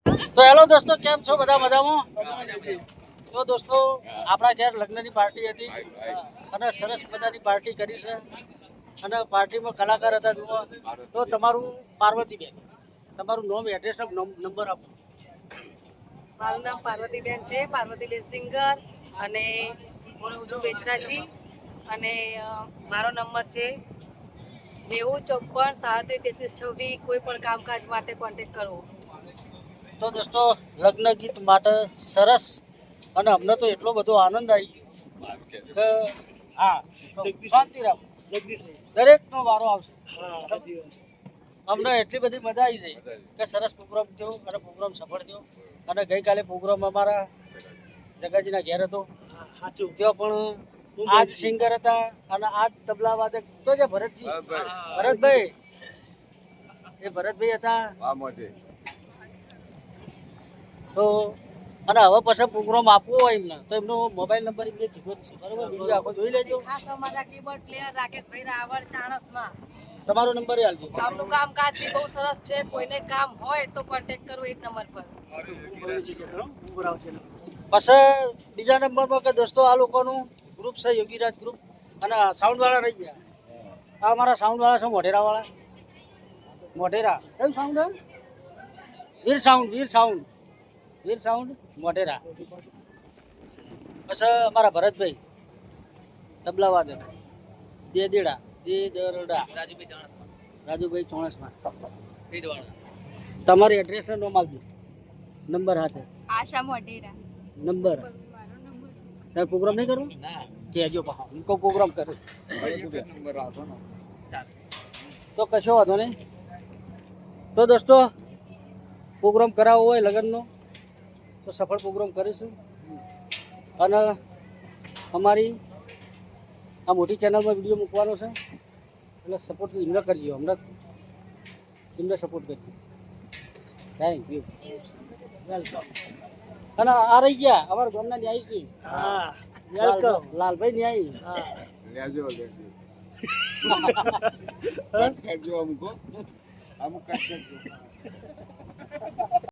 તો હેલો દોસ્તો, કેમ છો બધા મજામાં? તો દોસ્તો, આપણા ઘેર લગ્નની પાર્ટી હતી અને સરસ મજાની પાર્ટી કરી છે અને પાર્ટીમાં કલાકાર હતા. જુઓ તો તમારું પાર્વતીબેન, તમારું નામ, એડ્રેસ, નંબર આપો. મારું નામ પાર્વતીબેન છે, પાર્વતીબેન સિંગર, અને હું રહું છું બેચરાજી. અને મારો નંબર છે 9054 37 33 26. કોઈ પણ કામકાજ માટે કોન્ટેક્ટ કરવો. તો દોસ્તો, લગ્ન ગીત માટે સરસ, અને અમને તો એટલો બધો આનંદ આવી ગયો કે હા, શાંતિ રાખો જગદીશભાઈ, દરેકનો વારો આવશે. અમને એટલી બધી મજા આવી છે કે સરસ પ્રોગ્રામ થયો અને પ્રોગ્રામ સફળ થયો. અને ગઈકાલે પ્રોગ્રામ અમારા જગાજીના ઘેર હતો, ત્યાં પણ આજ સિંગર હતા અને આજ તબલા વાદક તો જે ભરતજી, ભરતભાઈ, એ ભરતભાઈ હતા. તો અને હવે પછી પ્રોગ્રામ આપવો હોય એમને તો એમનો મોબાઈલ નંબર એમને કીધો જ છે, બરોબર? વિડીયો આખો જોઈ લેજો. ખાસ અમારા કીબોર્ડ પ્લેયર રાકેશભાઈ રાવળ, ચાણસમાં. તમારો નંબર આપજો. આમનું કામકાજ બી બહુ સરસ છે. કોઈને કામ હોય તો કોન્ટેક્ટ કરવો એ નંબર પર. પછી બીજા નંબરમાં કે દોસ્તો, આ લોકોનું ગ્રુપ છે યોગીરાજ ગ્રુપ, અને સાઉન્ડ વાળા રહી ગયા. આ અમારા સાઉન્ડ વાળા છે, મોઢેરા વાળા. મોઢેરા કયું સાઉન્ડ? વીર સાઉન્ડ, વીર સાઉન્ડ, વીર સાઉન્ડ મોઢેરા. પછી અમારા ભરતભાઈ તબલા વાદક, દેદડા, રાજુભાઈ ચોણસમાં. તમારી એડ્રેસ નો નામ આપજો, નંબર હાથે. આશા મોઢેરા. નંબર તારે પ્રોગ્રામ નહીં કરવો કહેજો, પા હું કહું પ્રોગ્રામ કરું તો કશો વાંધો નહીં. તો દોસ્તો, પ્રોગ્રામ કરાવવો હોય લગ્નનો તો સફળ પ્રોગ્રામ કરીશું. અને અમારી આ મોટી ચેનલમાં વિડીયો મૂકવાનો છે, એટલે સપોર્ટ એમને કરજો, હમણાં એમને સપોર્ટ કરજો. Thank you, welcome. અને આ રહી ગયા અમારા ગામના ન્યાયશ્રી. હા, વેલકમ લાલભાઈ ન્યાયી. હા, લેજો લેજો. અમુક કરજો, અમુક